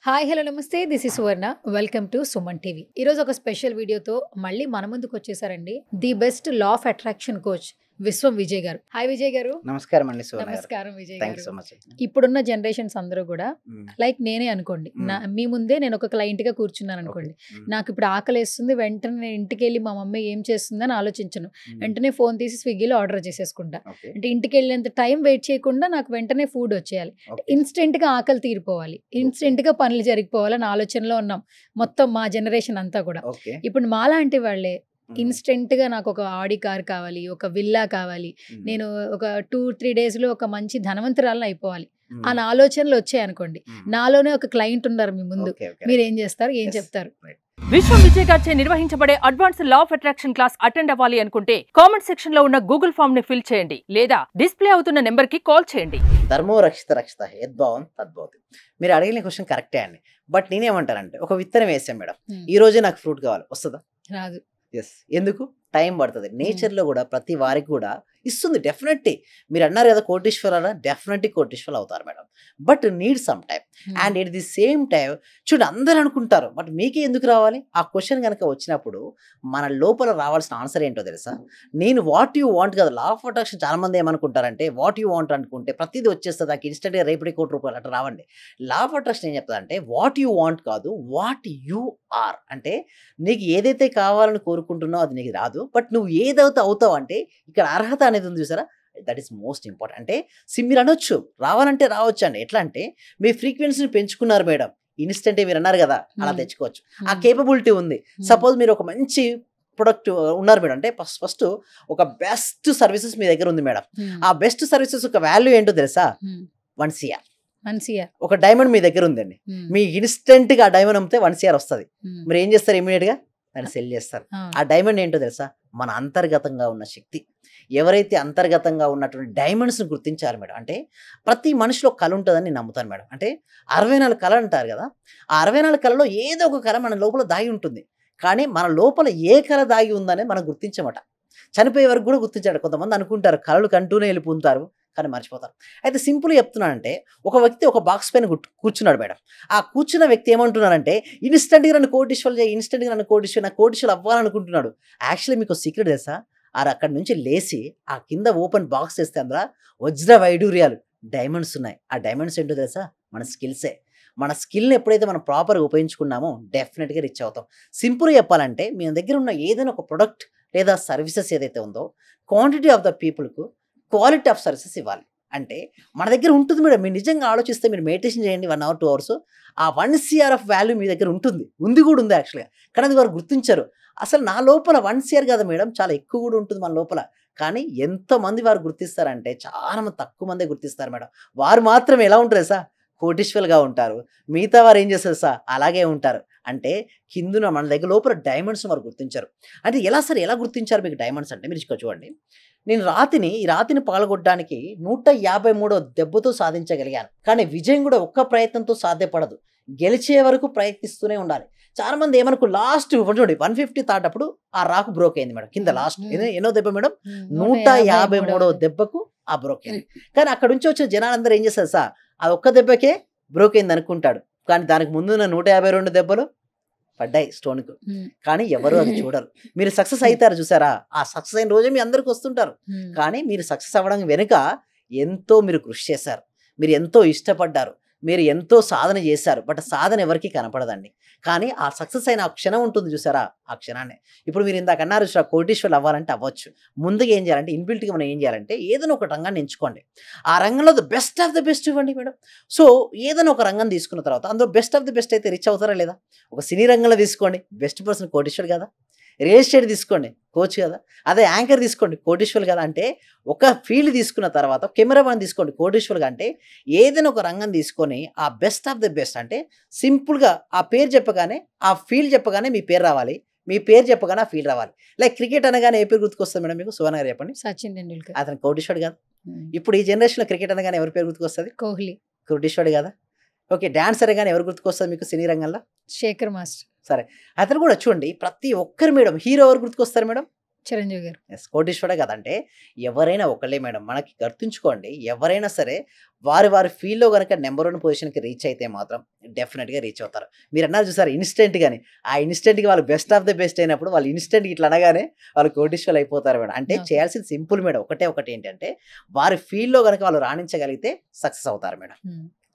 Hi hello నమస్తే this is Suvarna welcome to Suman TV. ఈరోజు ఒక స్పెషల్ వీడియోతో మళ్ళీ మన ముందుకు వచ్చేసారండి the best law of attraction coach Vishwam Vijay గారు. హాయ్ విజయ్ గారు. నమస్కారం అండి సువర్ణ గారు. నమస్కారం విజయ్ థ్యాంక్ యూ గారు. So much. ఇప్పుడున్న జనరేషన్స్ అందరూ కూడా లైక్ నేనే అనుకోండి, మీ ముందే నేను ఒక క్లయింట్ గా కూర్చున్నాను అనుకోండి. నాకు ఇప్పుడు ఆకలి వేస్తుంది, వెంటనే నేను ఇంటికి వెళ్ళి మా మమ్మీ ఏం చేస్తుందని ఆలోచించను. వెంటనే ఫోన్ తీసి స్విగ్గీలో ఆర్డర్ చేసేసుకుంటా. అంటే ఇంటికి వెళ్ళేంత టైం వెయిట్ చేయకుండా నాకు వెంటనే ఫుడ్ వచ్చేయాలి, ఇన్స్టెంట్ గా ఆకలి తీరిపోవాలి, ఇన్స్టెంట్ గా పనులు జరిగిపోవాలని ఆలోచనలో ఉన్నాం మొత్తం మా జనరేషన్ అంతా కూడా. ఇప్పుడు మాలాంటి వాళ్ళే ఇన్స్టెంట్ గా నాకు ఒక ఆడి కార్ కావాలి, ఒక విల్లా కావాలి, నేను ఒక 2-3 days లో ఒక మంచి ధనవంతురాలను అయిపోవాలి అన్న ఆలోచనలు వచ్చాయి అనుకోండి. నాలోనే ఒక క్లయింట్ ఉన్నారు మీ ముందు, మీరు ఏం చేస్తారు, ఏం చెప్తారు? విశ్వం విజయ్ గారిచే నిర్వహించబడే advance law of attraction class attend అవ్వాలి అనుకుంటే కామెంట్ సెక్షన్ లో ఉన్న గూగుల్ ఫామ్ ని ఫిల్ చేయండి, లేదా డిస్ప్లే అవుతున్న నెంబర్ కి కాల్ చేయండి. ధర్మో రక్షిత రక్షిత యద్భావం తద్భవతి. మీరు అడిగిన క్వశ్చన్ కరెక్టే అండి. బట్ నేనేమంటానంటే, ఒక విత్తనం వేసాం మేడం, ఈ రోజే నాకు ఫ్రూట్ కావాలి, వస్తుందా? రాదు. ఎస్. ఎందుకు? టైం పడుతుంది. నేచర్లో కూడా ప్రతి వారికి కూడా ఇస్తుంది డెఫినెట్లీ. మీరు అన్నారు కదా కోటీశ్వర, డెఫినెట్లీ కోటీశ్వర్ అవుతారు madam, but need some time. And at the same time చూడండి, అందరూ అనుకుంటారు బట్ మీకే ఎందుకు రావాలి? ఆ క్వశ్చన్ కనుక వచ్చినప్పుడు మన లోపల రావాల్సిన ఆన్సర్ ఏంటో తెలుసా? నేను వాట్ యూ వాంట్ కదా. లా ఆఫ్ అట్రాక్షన్ చాలా మంది ఏమనుకుంటారంటే, వాట్ యూ వాంట్ అనుకుంటే ప్రతిదీ వచ్చేస్తుంది, నాకు ఇన్స్టెంట్గా రేపటి ₹1,00,00,000 అట్లా రావండి. లా ఆఫ్ అట్రాక్షన్ ఏం చెప్తా అంటే, వాట్ యూ వాంట్ కాదు, వాట్ యూ ఆర్. అంటే నీకు ఏదైతే కావాలని కోరుకుంటున్నావు అది నీకు రాదు, బట్ నువ్వు ఏదైతే అవుతావు అంటే ఇక్కడ అర్హత అనేది ఉంది చూసారా, దట్ ఈస్ మోస్ట్ ఇంపార్టెంట్. అంటే మీరు అనొచ్చు రావాలంటే రావచ్చు అండి. ఎట్లా అంటే మీ ఫ్రీక్వెన్సీని పెంచుకున్నారు మేడం, ఇన్స్టెంట్ మీరు అన్నారు కదా, అలా తెచ్చుకోవచ్చు. ఆ కేపబిలిటీ ఉంది. సపోజ్ మీరు ఒక మంచి ప్రొడక్ట్ ఉన్నారు మేడం, అంటే ఫస్ట్ ఒక బెస్ట్ సర్వీసెస్ మీ దగ్గర ఉంది మేడం. ఆ బెస్ట్ సర్వీసెస్ ఒక వాల్యూ ఏంటో తెలుసా? 1 CR. ఒక డైమండ్ మీ దగ్గర ఉందండి, మీ ఇన్స్టెంట్ గా ఆ డైమండ్ అమ్మితే 1 CR వస్తుంది. మీరు ఏం చేస్తారు? ఇమీడియట్ గా దాన్ని సెల్ చేస్తారు. ఆ డైమండ్ ఏంటో తెలుసా? మన అంతర్గతంగా ఉన్న శక్తి. ఎవరైతే అంతర్గతంగా ఉన్నటువంటి డైమండ్స్ని గుర్తించారు మేడం. అంటే ప్రతి మనిషిలో కళ ఉంటుందని నేను నమ్ముతాను మేడం. అంటే 64 కళ అంటారు కదా, ఆ 64 కళలో ఏదో ఒక కళ మన లోపల దాగి ఉంటుంది. కానీ మన లోపల ఏ కళ దాగి ఉందనే మనం గుర్తించమట. చనిపోయే వరకు కూడా గుర్తించాడు. కొంతమంది అనుకుంటారు కళలు కంటూనే వెళ్ళిపోతారు, కానీ మర్చిపోతారు. అయితే సింపుల్ చెప్తున్నానంటే, ఒక వ్యక్తి ఒక బాక్స్ పైన కూర్చున్నాడు మేడం. ఆ కూర్చున్న వ్యక్తి ఏమంటున్నారంటే, ఇన్స్టెంట్గా నన్ను కోటీశ్వరులు చేయి, ఇన్స్టెంట్గా నన్ను నాకు కోటీశ్వరులు అవ్వాలనుకుంటున్నాడు. యాక్చువల్లీ మీకు సీక్రెట్ తెలుసా? అక్కడి నుంచి లేచి ఆ కింద ఓపెన్ బాక్స్ చేస్తే అందులో వజ్ర వైడూర్యాలు డైమండ్స్ ఉన్నాయి. ఆ డైమండ్స్ ఏంటో తెలుసా? మన స్కిల్సే. మన స్కిల్ని ఎప్పుడైతే మనం ప్రాపర్గా ఉపయోగించుకున్నామో డెఫినెట్గా రిచ్ అవుతాం. సింపుల్గా చెప్పాలంటే, మీ దగ్గర ఉన్న ఏదైనా ఒక ప్రొడక్ట్ లేదా సర్వీసెస్ ఏదైతే ఉందో, క్వాంటిటీ ఆఫ్ ద పీపుల్కు క్వాలిటీ ఆఫ్ సర్వీసెస్ ఇవ్వాలి. అంటే మన దగ్గర ఉంటుంది మేడం. మీరు నిజంగా ఆలోచిస్తే, మీరు మెడిటేషన్ చేయండి 1 hour 2 hours, ఆ 1 CR ఆఫ్ వాల్యూ మీ దగ్గర ఉంది కూడా ఉంది యాక్చువల్గా. కానీ అది వారు గుర్తించారు. అసలు నా లోపల 1 CR కదా మేడం, చాలా ఎక్కువ కూడా ఉంటుంది మన లోపల. కానీ ఎంతమంది వారు గుర్తిస్తారంటే, చాలా మంది తక్కువ మందే గుర్తిస్తారు మేడం. వారు మాత్రం ఎలా ఉంటారు సార్? కోటీశ్వరులుగా ఉంటారు. మిగతా వారు ఏం చేస్తారు సార్? అలాగే ఉంటారు. అంటే కిందున మన దగ్గర లోపల డైమండ్స్ వారు గుర్తించారు. అంటే ఎలా సార్, ఎలా గుర్తించారు మీకు డైమండ్స్ అంటే? మీరు ఇక్కడ చూడండి, నేను ఈ రాతిని పగలగొట్టడానికి 153వ దెబ్బతో సాధించగలిగాను. కానీ విజయం కూడా ఒక్క ప్రయత్నంతో సాధ్యపడదు, గెలిచే వరకు ప్రయత్నిస్తూనే ఉండాలి. చాలా మంది ఏమనుకో, లాస్ట్ చూడండి 150 తాటప్పుడు ఆ రాకు బ్రోక్ అయింది మేడం. కింద లాస్ట్ ఎన్నో దెబ్బ మేడం? 153వ దెబ్బకు ఆ బ్రోక్ అయింది. కానీ అక్కడ నుంచి వచ్చిన జనాలందరూ ఏం చేస్తారు సార్? ఆ ఒక్క దెబ్బకే బ్రోక్ అయింది అనుకుంటాడు. కానీ దానికి ముందున్న 152 దెబ్బలు పడ్డాయి స్టోన్కు. కానీ ఎవరు అది చూడరు. మీరు సక్సెస్ అవుతారు చూసారా, ఆ సక్సెస్ అయిన రోజే మీ అందరికి వస్తుంటారు. కానీ మీరు సక్సెస్ అవ్వడం వెనుక ఎంతో మీరు కృషి చేశారు, మీరు ఎంతో ఇష్టపడ్డారు, మీరు ఎంతో సాధన చేశారు. బట్ సాధన ఎవరికి కనపడదండి. కానీ ఆ సక్సెస్ అయిన ఆ క్షణం ఉంటుంది చూసారా, ఆ క్షణాన్ని. ఇప్పుడు మీరు ఇందాక అన్నారు చూసారా, కోటీశ్వరులు అవ్వాలంటే అవ్వచ్చు. ముందుగా ఏం చేయాలంటే, ఇన్బిల్ట్గా మనం ఏం చేయాలంటే, ఏదైనా ఒక రంగాన్ని ఎంచుకోండి. ఆ రంగంలో బెస్ట్ ఆఫ్ ద బెస్ట్ ఇవ్వండి మేడం. సో ఏదైనా ఒక రంగం తీసుకున్న తర్వాత అందులో బెస్ట్ ఆఫ్ ద బెస్ట్ అయితే రిచ్ అవుతారా లేదా? ఒక సినీ రంగంలో తీసుకోండి, బెస్ట్ పర్సన్ కోటీశ్వరుడు కదా. రియల్ ఎస్టేట్ తీసుకోండి, కోచ్ కదా. అదే యాంకర్ తీసుకోండి, కోటీశ్వరులు కదా. అంటే ఒక ఫీల్డ్ తీసుకున్న తర్వాత కెమెరామెన్ తీసుకోండి, కోటీశ్వరులుగా. అంటే ఏదైనా ఒక రంగం తీసుకొని ఆ బెస్ట్ ఆఫ్ ద బెస్ట్, అంటే సింపుల్గా ఆ పేరు చెప్పగానే, ఆ ఫీల్డ్ చెప్పగానే మీ పేరు రావాలి, మీ పేరు చెప్పగానే ఆ ఫీల్డ్ రావాలి. లైక్ క్రికెట్ అనగానే ఏ పేరు గుర్తుకొస్తుంది మేడం మీకు? సువర్ణ గారు చెప్పండి. సచిన్ టెండూల్కర్. అతను కోటీశ్వరుడు కదా. ఇప్పుడు ఈ జనరేషన్లో క్రికెట్ అనగానే ఎవరి పేరు గుర్తుకొస్తుంది? కోహ్లీ. కోటీశ్వరుడు కదా. ఓకే, డాన్సర్ అనగానే ఎవరు గుర్తుకొస్తుంది మీకు సినీ రంగంలో? శేఖర్ మాస్టర్. సరే, అతను కూడా చూడండి, ప్రతి ఒక్కరు మేడం హీరో ఎవరు గుర్తుకొస్తారు మేడం? చిరంజీవి గారు. ఎస్, కోటీశ్వరుడే కదంటే ఎవరైనా ఒకళ్ళే మేడం. మనకి గుర్తుంచుకోండి, ఎవరైనా సరే వారి వారి ఫీల్డ్‌లో గనక నంబర్ 1 పొజిషన్‌కి రీచ్ అయితే మాత్రం డెఫినిట్‌గా రీచ్ అవుతారు. మీరన్నారు చూసారా ఇన్‌స్టంట్ గాని, ఆ ఇన్‌స్టంట్‌కి వాళ్ళు బెస్ట్ ఆఫ్ ది బెస్ట్ అయినప్పుడు వాళ్ళు ఇన్‌స్టంట్‌గా ఇట్లా అనగానే వాళ్ళు కోటీశ్వరులు అయిపోతారు మేడం. అంటే ఓకే. చేయాల్సింది సింపుల్ మేడం. ఒకటే ఒకటి ఏంటంటే వారి ఫీల్డ్‌లో గనక వాళ్ళు రాణించగలిగితే సక్సెస్ అవుతారు మేడం.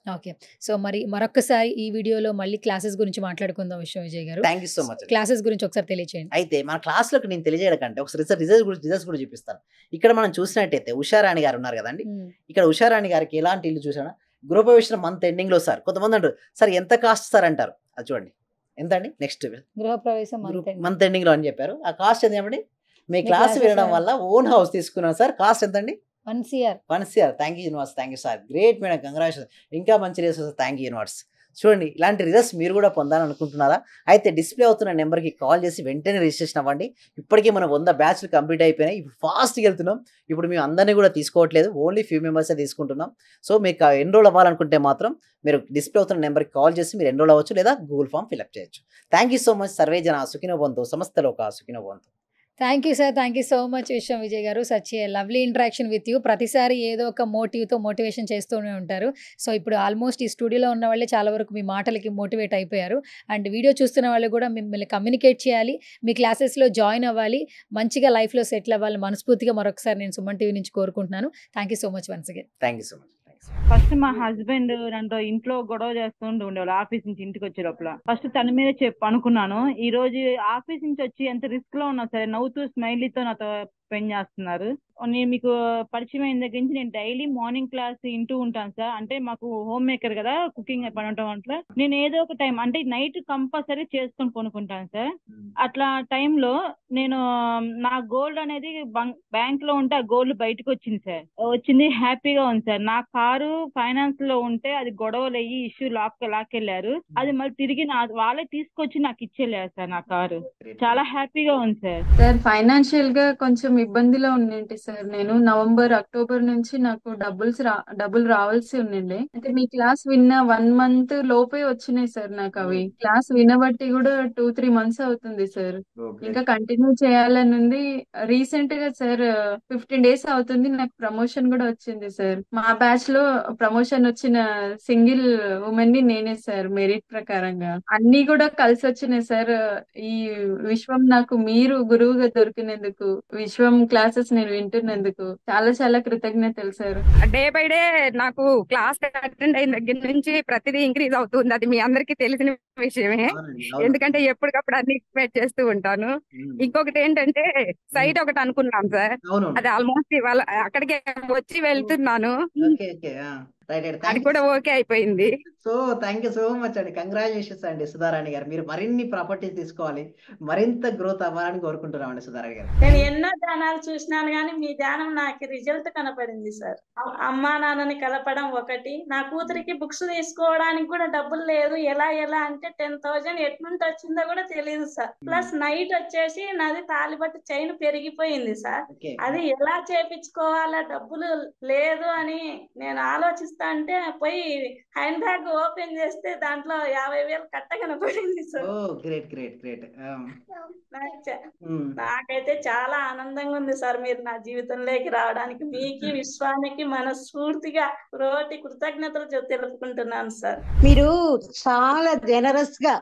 ఓకే. సో, మరి మరొక్కసారి ఈ వీడియోలో మళ్ళీ క్లాసెస్ గురించి మాట్లాడుకుందాం విజయ్ గారు. థ్యాంక్ యూ సో మచ్ అండి. క్లాసెస్ గురించి ఒకసారి తెలియచేయండి. అయితే మన క్లాస్‌లోకి నేను తెలియజేయడం కంటే ఒకసారి రిజల్ట్స్ కూడా చూపిస్తాను. ఇక్కడ మనం చూసినట్టయితే ఉషారాణి గారు ఉన్నారు కదండీ! ఇక్కడ ఉషారాణి గారికి ఎలాంటి ఇల్లు చూసారా? గృహప్రవేశం మంత్ ఎండింగ్‌లో సార్ కొంతమంది అంటారు, "సార్ ఎంత కాస్ట్ సార్" అంటారు. అది చూడండి. ఎంత అండి? నెక్స్ట్ గృహప్రవేశం మంత్ ఎండింగ్‌లో అని చెప్పారు. ఆ కాస్ట్ ఎంత చెప్పండి? మీ క్లాస్ క్లాసెస్ వినడం వల్ల ఓన్ హౌస్ తీసుకున్నాను సార్. కాస్ట్ ఎంతండి? 1 CR. 1 CR. Thank you universe. Thank you sir. Great madam. Congratulations. ఇంకా మంచి రిజల్ట్స్ వస్తాయి. Thank you universe. చూడండి, ఇలాంటి రిజల్ట్స్ మీరు కూడా పొందాలనుకుంటున్నారా? అయితే డిస్ప్లే అవుతున్న నెంబర్‌కి కాల్ చేసి వెంటనే రిజిస్ట్రేషన్ అవ్వండి. ఇప్పటికే మనం 100 బ్యాచ్‌లు కంప్లీట్ అయిపోయినాయి. ఇప్పుడు ఫాస్ట్‌గా వెళ్తున్నాం. ఇప్పుడు మేము అందరిని కూడా తీసుకోవట్లేదు. ఓన్లీ ఫ్యూ మెంబర్సే తీసుకుంటున్నాం. సో, మీకు ఎన్రోల్ అవ్వాలనుకుంటే మాత్రం మీరు డిస్ప్లే అవుతున్న నెంబర్‌కి కాల్ చేసి మీరు ఎన్రోల్ అవ్వచ్చు, లేదా గూగుల్ ఫామ్ ఫిల్అప్ చేయొచ్చు. Thank you so much. సర్వే జన సుఖినో భవంతు. సమస్త లోకా సుఖినో భవంతు. Thank you sir. Thank you so much Vijay గారు. Such a lovely interaction with you. ప్రతిసారి ఏదో ఒక మోటివేషన్ చేస్తూనే ఉంటారు. సో, ఇప్పుడు ఆల్మోస్ట్ ఈ స్టూడియోలో ఉన్న వాళ్ళే చాలా వరకు మీ మాటలకి మోటివేట్ అయిపోయారు. అండ్ వీడియో చూస్తున్న వాళ్ళు కూడా మిమ్మల్ని కమ్యూనికేట్ చేయాలి, మీ క్లాసెస్‌లో జాయిన్ అవ్వాలి, మంచిగా లైఫ్‌లో సెటిల్ అవ్వాలి మనస్ఫూర్తిగా మరొకసారి నేను సుమన్ టీవీ నుంచి కోరుకుంటున్నాను. Thank you so much once again. Thank you so much. First మా హస్బెండ్ నాతో ఇంట్లో గొడవ చేస్తుంటూ ఉండేవాళ్ళు. ఆఫీస్ నుంచి ఇంటికి వచ్చే లోపల ఫస్ట్ తన మీద అనుకున్నాను. ఈ రోజు ఆఫీస్ నుంచి వచ్చి ఎంత రిస్క్ లో ఉన్నా సరే నవ్వుతూ స్మైలీతో నాతో స్పెండ్ చేస్తున్నారు. నేను మీకు పరిచయం అయిన దగ్గర నుంచి నేను డైలీ మార్నింగ్ క్లాస్ వింటూ ఉంటాను సార్. అంటే మాకు హోమ్ మేకర్ కదా, కుకింగ్ పని ఉండటం అట్లా నేను ఏదో ఒక టైం అంటే నైట్ కంపల్సరీ చేసుకొని కొనుక్కుంటాను సార్. అట్లా టైంలో నేను నా గోల్డ్ అనేది బ్యాంక్ లో ఉంటే ఆ గోల్డ్ బయటకు వచ్చింది సార్. వచ్చింది, హ్యాపీగా ఉంది సార్. నా కారు ఫైనాన్స్ లో ఉంటే అది గొడవలు అయ్యి ఇష్యూ లాక్కెళ్ళారు. అది మళ్ళీ తిరిగి వాళ్ళే తీసుకొచ్చి నాకు ఇచ్చేళ్ళారు సార్. నా కారు చాలా హ్యాపీగా ఉంది సార్. సార్ ఫైనాన్షియల్ గా కొంచెం ఇబ్బందిలో ఉండింటి సార్. నేను నవంబర్ అక్టోబర్ నుంచి నాకు డబ్బులు రావాల్సి ఉండిండే. అయితే మీ క్లాస్ విన్న 1 month లోపే వచ్చినాయి సార్ నాకు అవి. క్లాస్ వినబట్టి కూడా 2-3 months అవుతుంది సార్. ఇంకా కంటిన్యూ చేయాలని ఉంది. రీసెంట్ గా సార్ 15 days అవుతుంది నాకు ప్రమోషన్ కూడా వచ్చింది సార్. మా బ్యాచ్ లో ప్రమోషన్ వచ్చిన సింగిల్ ఉమెన్ ని నేనే సార్, మెరిట్ ప్రకారంగా. అన్ని కూడా కలిసి వచ్చినాయి సార్. ఈ విశ్వం నాకు మీరు గురువుగా దొరికినందుకు, విశ్వం క్లాసెస్ నేను వింటున్నందుకు చాలా చాలా కృతజ్ఞతలు సార్. డే బై డే నాకు క్లాస్ అటెండ్ అయిన దగ్గర నుంచి ప్రతిదీ ఇంక్రీజ్ అవుతుంది. అది మీ అందరికీ తెలిసిన విషయమే. ఎందుకంటే ఎప్పటికప్పుడు అన్ని ఎక్స్పెక్ట్ చేస్తూ ఉంటాను. ఇంకొకటి ఏంటంటే సైట్ ఒకటి అనుకున్నాం సార్. అది ఆల్మోస్ట్ ఇవాళ అక్కడికి వచ్చి వెళ్తున్నాను. అది కూడా ఓకే అయిపోయింది. So thank you so much అండి. కంగ్రాచులేషన్స్ అండి సుధారాణి గారు. మీరు మరిన్ని ప్రాపర్టీస్ తీసుకోవాలి, మరింత గ్రోత్ అవ్వాలని కోరుకుంటున్నామండి సుధారాణి గారు. నేను ఎన్నో ధ్యానాలు చూసినాను కానీ మీ ధ్యానం నాకు రిజల్ట్ కనపడింది సార్. అమ్మా నాన్నని కలపడం ఒకటి, నా కూతురికి బుక్స్ తీసుకోవడానికి కూడా డబ్బులు లేదు. ఎలా అంటే 10,000 ఎట్నుంటి వచ్చిందో కూడా తెలియదు సార్. ప్లస్ నైట్ వచ్చేసి నాది తాలిబట్టు చైన్ పెరిగిపోయింది సార్. అది ఎలా చేపించుకోవాలా, డబ్బులు లేదు అని నేను ఆలోచిస్తా అంటే పోయి హ్యాండ్ బ్యాగ్ ఓపెన్ చేస్తే దాంట్లో 50,000 కట్ట కనపడింది సార్. గ్రేట్. నాకైతే చాలా ఆనందంగా ఉంది సార్ మీరు నా జీవితంలోకి రావడానికి. మీకు విశ్వానికి మనస్ఫూర్తిగా రోటి కృతజ్ఞతలు తెలుపుకుంటున్నాను సార్. మీరు చాలా జనరస్ గా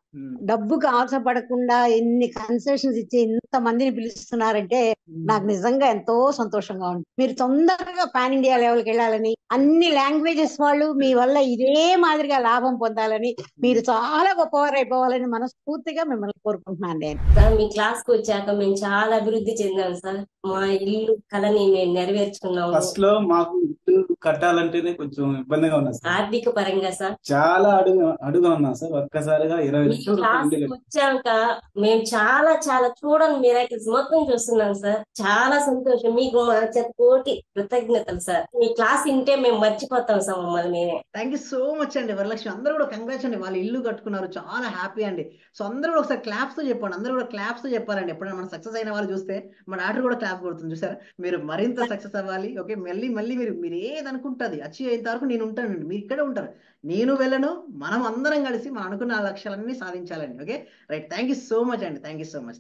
డబ్బుకు ఆశపడకుండా ఎన్ని కన్సెషన్స్ ఇచ్చి ఇంత మందిని పిలుస్తున్నారంటే నాకు నిజంగా ఎంతో సంతోషంగా ఉంది. మీరు తొందరగా పాన్ ఇండియా లెవెల్కి వెళ్ళాలని, అన్ని లాంగ్వేజెస్ వాళ్ళు మీ వల్ల ఇదే మాదిరిగా లాభం పొందాలని, మీరు చాలా గొప్పవారు అయిపోవాలని మనస్ఫూర్తిగా మిమ్మల్ని కోరుకుంటున్నాను నేను. సార్ మీ క్లాస్ కు వచ్చాక మేము చాలా అభివృద్ధి చెందాం సార్. మా ఇల్లు కళని మేము నెరవేర్చుకున్నాము. ఫస్ట్ లో మాకు ఇల్లు కట్టాలంటేనే కొంచెం ఇబ్బందిగా ఉన్నా సార్. ఆర్థిక పరంగా సార్ చాలా అడుగుగా ఉన్నా సార్. ఒక్కసారిగా 20 లక్షలు క్లాస్ వచ్చాక మేము చాలా చూడని మిరాకిల్స్ మొత్తం చూస్తున్నాం సార్. చాలా సంతోషం. మీకు మా కోటి కృతజ్ఞతలు సార్. మీ క్లాస్ వింటే మేము మర్చిపోతాం సార్ మమ్మల్ని మేమే. థ్యాంక్ యూ సో మచ్ అండి వరలక్ష్మి. అందరూ కూడా కంగ్రాట్స్ అండి. వాళ్ళు ఇల్లు కట్టుకున్నారు, చాలా హ్యాపీ అండి. సో అందరూ కూడా ఒకసారి క్లాప్స్ తో చెప్పండి. అందరూ కూడా క్లాప్స్ తో చెప్పాలండి. ఎప్పుడైనా మనం సక్సెస్ అయిన వాళ్ళు చూస్తే మన డాక్టర్ కూడా క్లాప్ కొడుతుంది చూసారా. మీరు మరింత సక్సెస్ అవ్వాలి. ఓకే, మళ్ళీ మీరు ఏది అనుకుంటుంది అచీవ్ అయిన వరకు నేను ఉంటానండి, మీరు ఇక్కడే ఉంటారు, నేను వెళ్ళను. మనం అందరం కలిసి మనం అనుకున్న లక్ష్యాలన్నీ సాధించాలండి. Okay right. Thank you so much అండి. Thank you so much.